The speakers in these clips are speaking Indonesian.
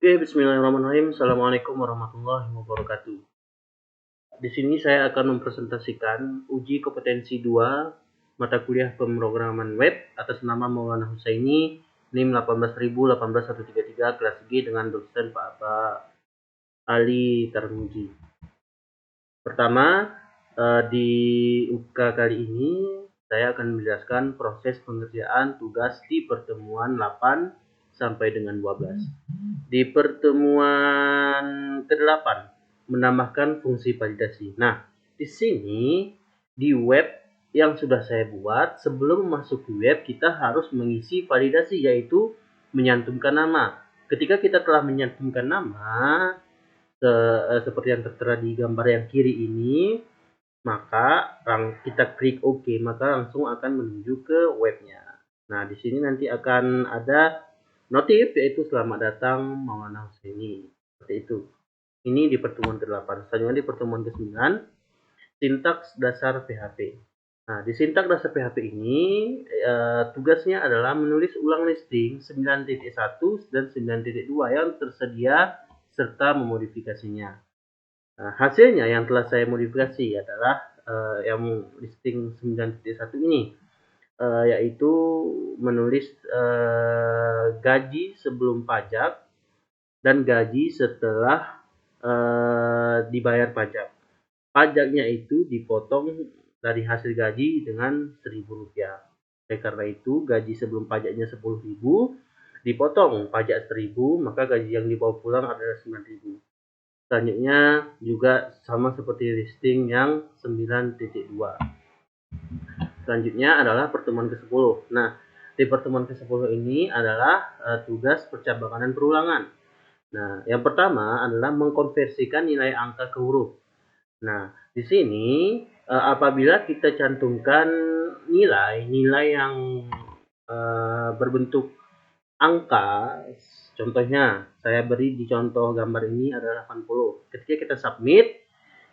Oke, bismillahirrahmanirrahim. Assalamualaikum warahmatullahi wabarakatuh. Di sini saya akan mempresentasikan uji kompetensi 2 mata kuliah pemrograman web atas nama Maulana Husaini, NIM 1818133 kelas G dengan dosen Pak Ali Tarmuji. Pertama, di UK kali ini saya akan menjelaskan proses pengerjaan tugas di pertemuan 8 sampai dengan 12. Di pertemuan ke-8 menambahkan fungsi validasi. Nah, di sini di web yang sudah saya buat, sebelum masuk ke web kita harus mengisi validasi, yaitu menyantumkan nama. Ketika kita telah menyantumkan nama seperti yang tertera di gambar yang kiri ini, maka kita klik OK, maka langsung akan menuju ke webnya. Nah, di sini nanti akan ada notif, yaitu selamat datang Maulana Husaini. Seperti itu. Ini di pertemuan ke-8. Selanjutnya di pertemuan ke-9, sintaks dasar PHP. Nah, di sintaks dasar PHP ini tugasnya adalah menulis ulang listing 9.1 dan 9.2 yang tersedia serta memodifikasinya. Nah, hasilnya yang telah saya modifikasi adalah yang listing 9.1 ini, yaitu menulis gaji sebelum pajak dan gaji setelah dibayar pajak. Pajaknya itu dipotong dari hasil gaji dengan Rp1.000. Karena itu gaji sebelum pajaknya Rp10.000, dipotong pajak Rp1.000, maka gaji yang dibawa pulang adalah Rp9.000. Selanjutnya juga sama seperti listing yang 9.2. Selanjutnya adalah pertemuan ke-10. Nah, di pertemuan ke-10 ini adalah tugas percabangan dan perulangan. Nah, yang pertama adalah mengkonversikan nilai angka ke huruf. Nah, di sini apabila kita cantumkan nilai yang berbentuk angka, contohnya saya beri di contoh gambar ini adalah 80. Ketika kita submit,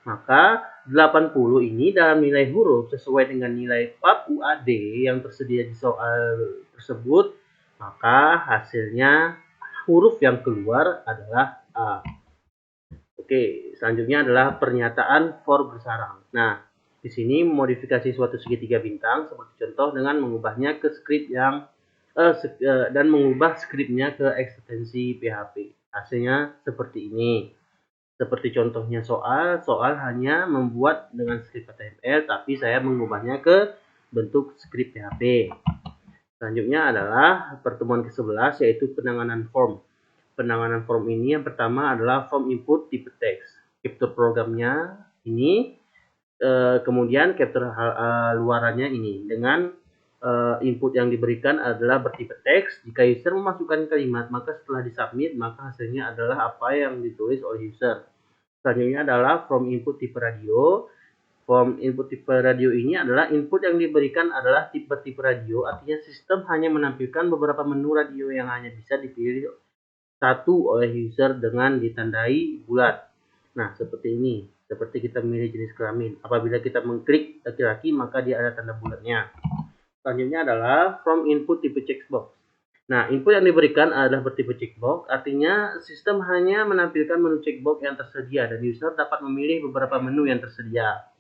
maka 80 ini dalam nilai huruf sesuai dengan nilai PAP UAD yang tersedia di soal tersebut, maka hasilnya huruf yang keluar adalah A. Oke, selanjutnya adalah pernyataan for bersarang. Nah, di sini modifikasi suatu segitiga bintang seperti contoh dengan mengubahnya ke script yang dan mengubah skripnya ke ekstensi PHP. Hasilnya seperti ini. Seperti contohnya soal hanya membuat dengan script HTML, tapi saya mengubahnya ke bentuk script PHP. Selanjutnya adalah pertemuan ke-11, yaitu penanganan form. Penanganan form ini yang pertama adalah form input tipe teks. Capture programnya ini, kemudian capture luarannya ini dengan input yang diberikan adalah bertipe teks. Jika user memasukkan kalimat, maka setelah disubmit, maka hasilnya adalah apa yang ditulis oleh user. Selanjutnya adalah form input tipe radio. Form input tipe radio ini adalah input yang diberikan adalah tipe radio, artinya sistem hanya menampilkan beberapa menu radio yang hanya bisa dipilih satu oleh user dengan ditandai bulat. Nah, seperti ini. Seperti kita memilih jenis kelamin. Apabila kita mengklik laki-laki, maka dia ada tanda bulatnya. Selanjutnya adalah from input tipe checkbox. Nah, input yang diberikan adalah bertipe checkbox, artinya sistem hanya menampilkan menu checkbox yang tersedia dan user dapat memilih beberapa menu yang tersedia.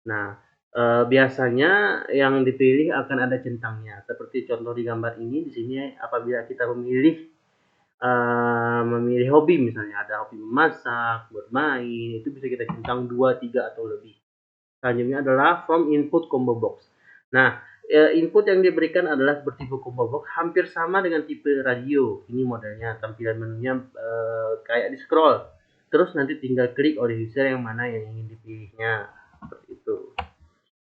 Nah, biasanya yang dipilih akan ada centangnya. Seperti contoh di gambar ini, di sini apabila kita memilih hobi, misalnya ada hobi memasak, bermain, itu bisa kita centang 2, 3 atau lebih. Selanjutnya adalah from input combo box. Nah, input yang diberikan adalah bertipe combo box, hampir sama dengan tipe radio. Ini modelnya, tampilan menunya kayak di scroll. Terus nanti tinggal klik oleh user yang mana yang ingin dipilihnya. Seperti itu.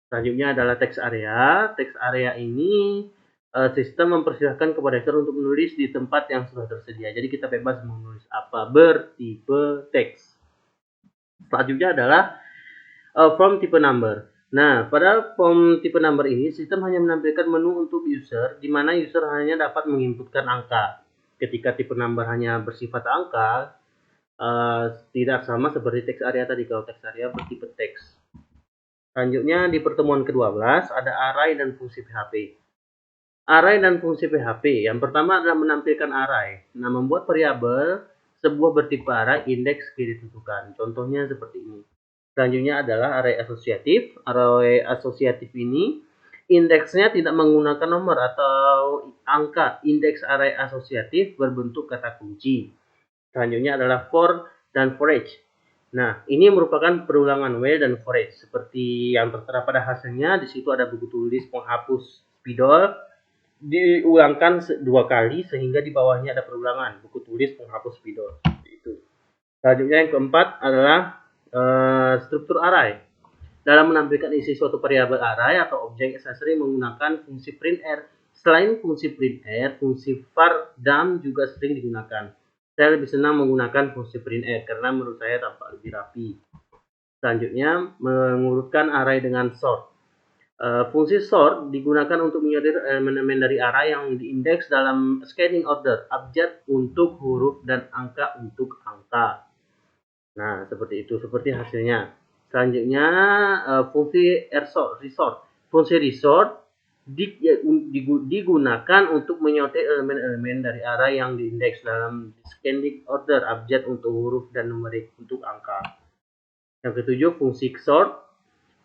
Selanjutnya adalah text area. Text area ini sistem mempersilahkan kepada user untuk menulis di tempat yang sudah tersedia. Jadi kita bebas menulis apa, bertipe teks. Selanjutnya adalah form tipe number. Nah, pada form tipe number ini, sistem hanya menampilkan menu untuk user, di mana user hanya dapat menginputkan angka. Ketika tipe number hanya bersifat angka, tidak sama seperti teks area tadi. Kalau teks area bertipe teks. Selanjutnya di pertemuan ke-12 ada array dan fungsi PHP. Array dan fungsi PHP. Yang pertama adalah menampilkan array. Nah, membuat variabel sebuah bertipe array indeks kiri ditentukan. Contohnya seperti ini. Selanjutnya adalah array asosiatif. Array asosiatif ini indeksnya tidak menggunakan nomor atau angka. Indeks array asosiatif berbentuk kata kunci. Selanjutnya adalah for dan for each. Nah, ini merupakan perulangan while dan for each. Seperti yang tertera pada hasilnya, di situ ada buku tulis penghapus spidol, diulangkan 2 kali sehingga di bawahnya ada perulangan, buku tulis penghapus spidol. Itu. Selanjutnya yang keempat adalah struktur array. Dalam menampilkan isi suatu variabel array atau objek, saya sering menggunakan fungsi printr. Selain fungsi printr, fungsi var dan juga sering digunakan. Saya lebih senang menggunakan fungsi printr karena menurut saya tampak lebih rapi. Selanjutnya, mengurutkan array dengan sort. Fungsi sort digunakan untuk menyortir elemen-elemen dari array yang diindeks dalam scanning order, abjad untuk huruf dan angka untuk angka. Nah, seperti itu, seperti hasilnya. Selanjutnya, fungsi resort. Fungsi resort digunakan untuk menyortir elemen-elemen dari array yang diindeks dalam descending order, abjad untuk huruf dan numerik untuk angka. Yang ketujuh, fungsi sort.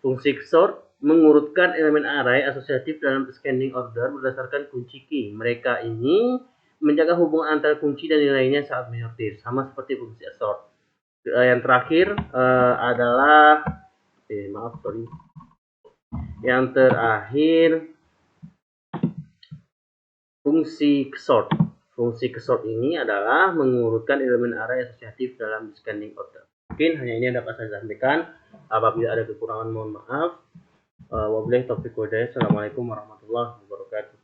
Fungsi sort mengurutkan elemen array asosiatif dalam descending order berdasarkan kunci key. Mereka ini menjaga hubungan antara kunci dan nilainya saat menyortir, sama seperti fungsi sort. Yang terakhir adalah yang terakhir fungsi sort. Fungsi sort ini adalah mengurutkan elemen array asosiatif dalam descending order. Mungkin hanya ini yang dapat saya sampaikan. Apabila ada kekurangan mohon maaf. Wabillahi taufiq wal hidayah. Assalamualaikum warahmatullahi wabarakatuh.